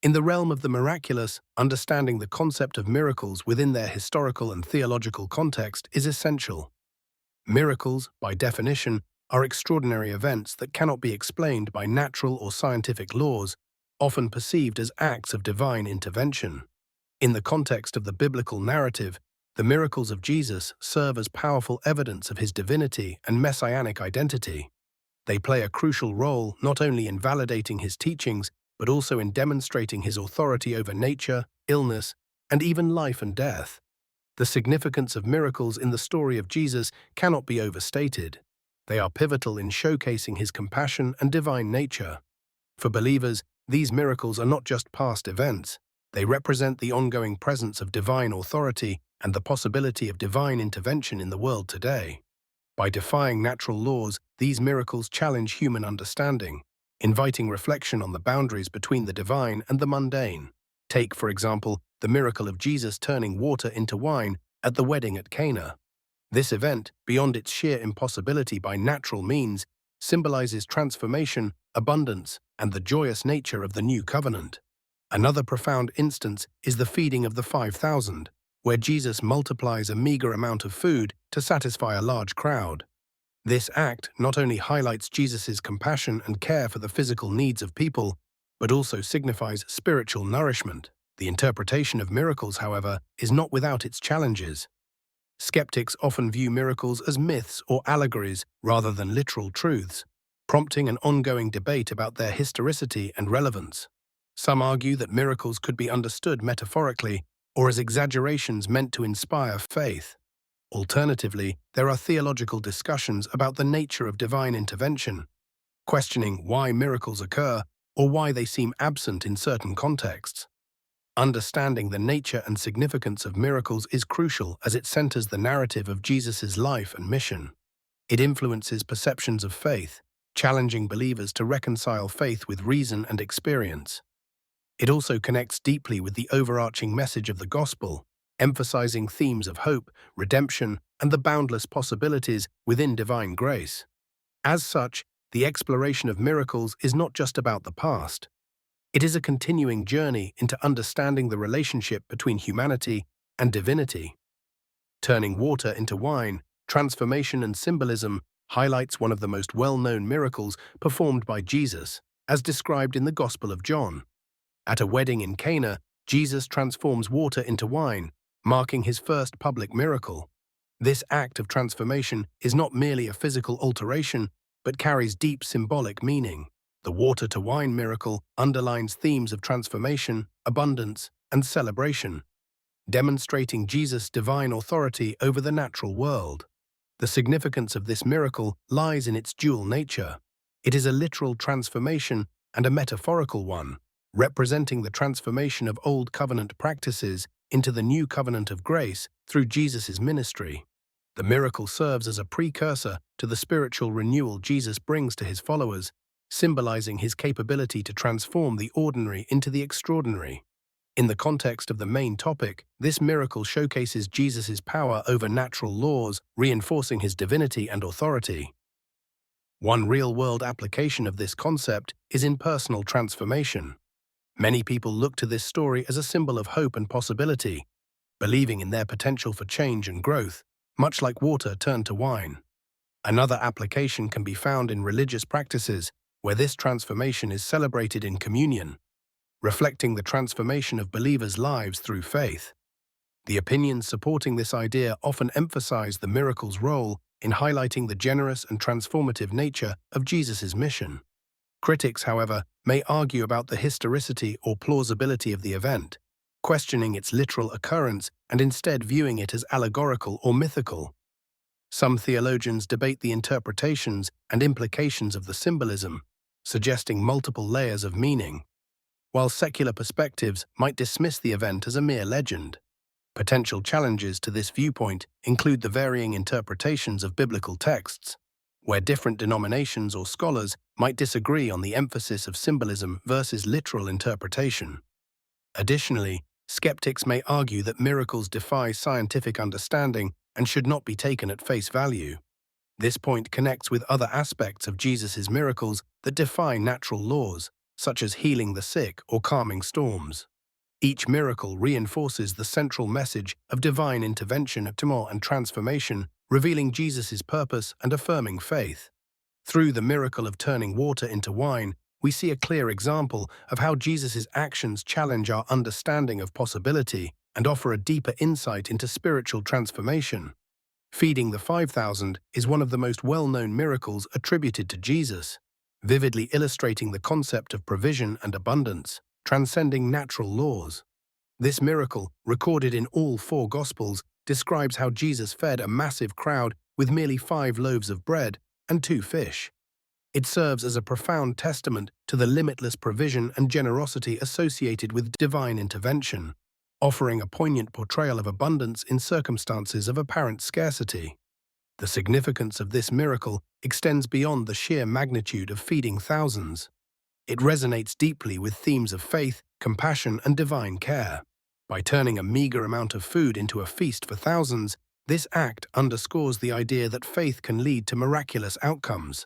In the realm of the miraculous, understanding the concept of miracles within their historical and theological context is essential. Miracles, by definition, are extraordinary events that cannot be explained by natural or scientific laws, often perceived as acts of divine intervention. In the context of the biblical narrative, the miracles of Jesus serve as powerful evidence of his divinity and messianic identity. They play a crucial role not only in validating his teachings, but also in demonstrating his authority over nature, illness, and even life and death. The significance of miracles in the story of Jesus cannot be overstated. They are pivotal in showcasing his compassion and divine nature. For believers, these miracles are not just past events. They represent the ongoing presence of divine authority and the possibility of divine intervention in the world today. By defying natural laws, these miracles challenge human understanding, inviting reflection on the boundaries between the divine and the mundane. Take, for example, the miracle of Jesus turning water into wine at the wedding at Cana. This event, beyond its sheer impossibility by natural means, symbolizes transformation, abundance, and the joyous nature of the new covenant. Another profound instance is the feeding of the 5,000, where Jesus multiplies a meager amount of food to satisfy a large crowd. This act not only highlights Jesus' compassion and care for the physical needs of people, but also signifies spiritual nourishment. The interpretation of miracles, however, is not without its challenges. Skeptics often view miracles as myths or allegories rather than literal truths, prompting an ongoing debate about their historicity and relevance. Some argue that miracles could be understood metaphorically or as exaggerations meant to inspire faith. Alternatively, there are theological discussions about the nature of divine intervention, questioning why miracles occur or why they seem absent in certain contexts. Understanding the nature and significance of miracles is crucial as it centers the narrative of Jesus' life and mission. It influences perceptions of faith, challenging believers to reconcile faith with reason and experience. It also connects deeply with the overarching message of the gospel, emphasizing themes of hope, redemption, and the boundless possibilities within divine grace. As such, the exploration of miracles is not just about the past. It is a continuing journey into understanding the relationship between humanity and divinity. Turning water into wine, transformation and symbolism highlights one of the most well-known miracles performed by Jesus, as described in the Gospel of John. At a wedding in Cana, Jesus transforms water into wine, marking his first public miracle. This act of transformation is not merely a physical alteration, but carries deep symbolic meaning. The water-to-wine miracle underlines themes of transformation, abundance, and celebration, demonstrating Jesus' divine authority over the natural world. The significance of this miracle lies in its dual nature. It is a literal transformation and a metaphorical one, representing the transformation of old covenant practices into the new covenant of grace through Jesus' ministry. The miracle serves as a precursor to the spiritual renewal Jesus brings to his followers, symbolizing his capability to transform the ordinary into the extraordinary. In the context of the main topic, this miracle showcases Jesus' power over natural laws, reinforcing his divinity and authority. One real-world application of this concept is in personal transformation. Many people look to this story as a symbol of hope and possibility, believing in their potential for change and growth, much like water turned to wine. Another application can be found in religious practices, where this transformation is celebrated in communion, reflecting the transformation of believers' lives through faith. The opinions supporting this idea often emphasize the miracle's role in highlighting the generous and transformative nature of Jesus' mission. Critics, however, may argue about the historicity or plausibility of the event, questioning its literal occurrence and instead viewing it as allegorical or mythical. Some theologians debate the interpretations and implications of the symbolism, suggesting multiple layers of meaning, while secular perspectives might dismiss the event as a mere legend. Potential challenges to this viewpoint include the varying interpretations of biblical texts, where different denominations or scholars might disagree on the emphasis of symbolism versus literal interpretation. Additionally, skeptics may argue that miracles defy scientific understanding and should not be taken at face value. This point connects with other aspects of Jesus' miracles that defy natural laws, such as healing the sick or calming storms. Each miracle reinforces the central message of divine intervention and transformation, revealing Jesus' purpose and affirming faith. Through the miracle of turning water into wine, we see a clear example of how Jesus' actions challenge our understanding of possibility and offer a deeper insight into spiritual transformation. Feeding the 5,000 is one of the most well-known miracles attributed to Jesus, vividly illustrating the concept of provision and abundance, transcending natural laws. This miracle, recorded in all four Gospels, describes how Jesus fed a massive crowd with merely 5 loaves of bread and 2 fish. It serves as a profound testament to the limitless provision and generosity associated with divine intervention, offering a poignant portrayal of abundance in circumstances of apparent scarcity. The significance of this miracle extends beyond the sheer magnitude of feeding thousands. It resonates deeply with themes of faith, compassion, and divine care. By turning a meager amount of food into a feast for thousands, this act underscores the idea that faith can lead to miraculous outcomes,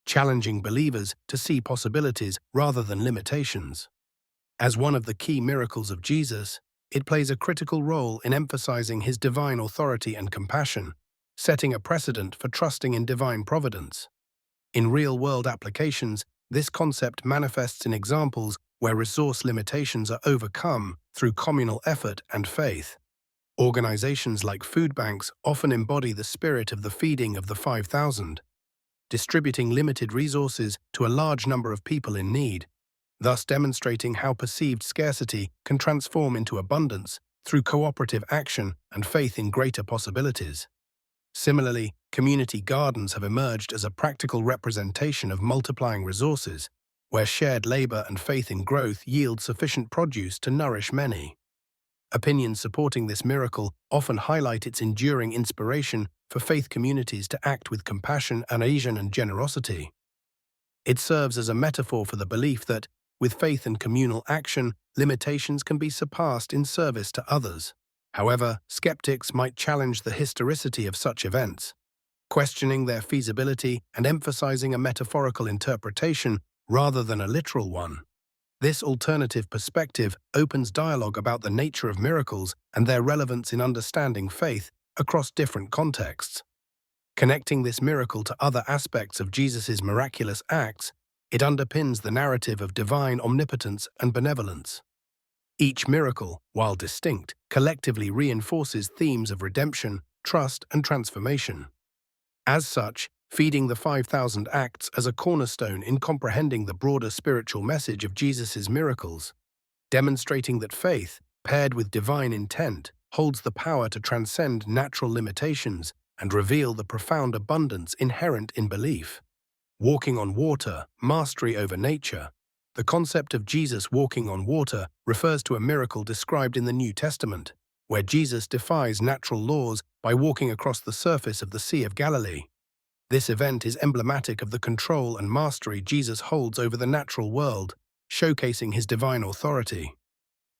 challenging believers to see possibilities rather than limitations. As one of the key miracles of Jesus, it plays a critical role in emphasizing his divine authority and compassion, setting a precedent for trusting in divine providence. In real-world applications, this concept manifests in examples where resource limitations are overcome through communal effort and faith. Organizations like food banks often embody the spirit of the feeding of the 5,000, distributing limited resources to a large number of people in need, thus demonstrating how perceived scarcity can transform into abundance through cooperative action and faith in greater possibilities. Similarly, community gardens have emerged as a practical representation of multiplying resources, where shared labor and faith in growth yield sufficient produce to nourish many. Opinions supporting this miracle often highlight its enduring inspiration for faith communities to act with compassion, adhesion, and generosity. It serves as a metaphor for the belief that, with faith and communal action, limitations can be surpassed in service to others. However, skeptics might challenge the historicity of such events, questioning their feasibility and emphasizing a metaphorical interpretation rather than a literal one. This alternative perspective opens dialogue about the nature of miracles and their relevance in understanding faith across different contexts. Connecting this miracle to other aspects of Jesus' miraculous acts, it underpins the narrative of divine omnipotence and benevolence. Each miracle, while distinct, collectively reinforces themes of redemption, trust, and transformation. As such, feeding the 5,000 acts as a cornerstone in comprehending the broader spiritual message of Jesus' miracles, demonstrating that faith, paired with divine intent, holds the power to transcend natural limitations and reveal the profound abundance inherent in belief. Walking on water, mastery over nature. The concept of Jesus walking on water refers to a miracle described in the New Testament, where Jesus defies natural laws by walking across the surface of the Sea of Galilee. This event is emblematic of the control and mastery Jesus holds over the natural world, showcasing his divine authority.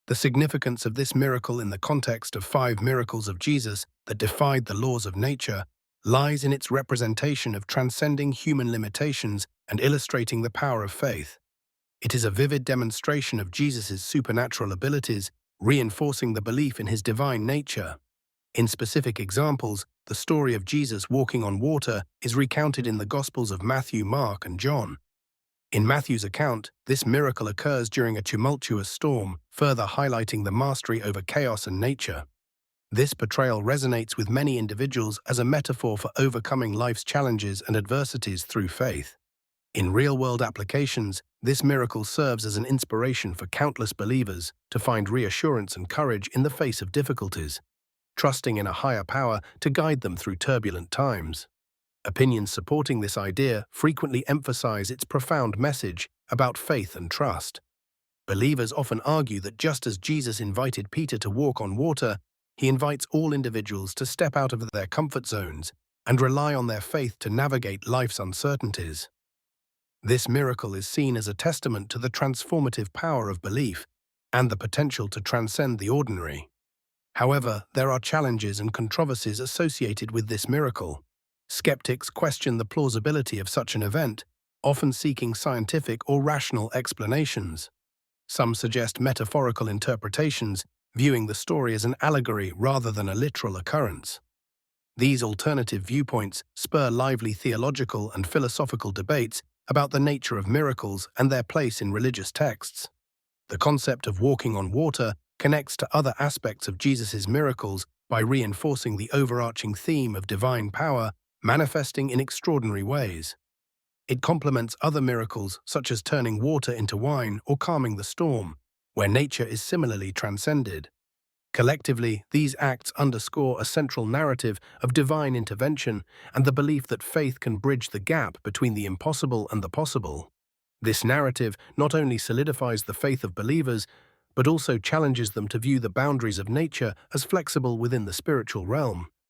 The significance of this miracle in the context of 5 miracles of Jesus that defied the laws of nature lies in its representation of transcending human limitations and illustrating the power of faith. It is a vivid demonstration of Jesus' supernatural abilities, reinforcing the belief in his divine nature. In specific examples, the story of Jesus walking on water is recounted in the Gospels of Matthew, Mark, and John. In Matthew's account, this miracle occurs during a tumultuous storm, further highlighting the mastery over chaos and nature. This portrayal resonates with many individuals as a metaphor for overcoming life's challenges and adversities through faith. In real-world applications, this miracle serves as an inspiration for countless believers to find reassurance and courage in the face of difficulties, trusting in a higher power to guide them through turbulent times. Opinions supporting this idea frequently emphasize its profound message about faith and trust. Believers often argue that just as Jesus invited Peter to walk on water, he invites all individuals to step out of their comfort zones and rely on their faith to navigate life's uncertainties. This miracle is seen as a testament to the transformative power of belief and the potential to transcend the ordinary. However, there are challenges and controversies associated with this miracle. Skeptics question the plausibility of such an event, often seeking scientific or rational explanations. Some suggest metaphorical interpretations, viewing the story as an allegory rather than a literal occurrence. These alternative viewpoints spur lively theological and philosophical debates about the nature of miracles and their place in religious texts. The concept of walking on water connects to other aspects of Jesus' miracles by reinforcing the overarching theme of divine power manifesting in extraordinary ways. It complements other miracles such as turning water into wine or calming the storm, where nature is similarly transcended. Collectively, these acts underscore a central narrative of divine intervention and the belief that faith can bridge the gap between the impossible and the possible. This narrative not only solidifies the faith of believers, but also challenges them to view the boundaries of nature as flexible within the spiritual realm.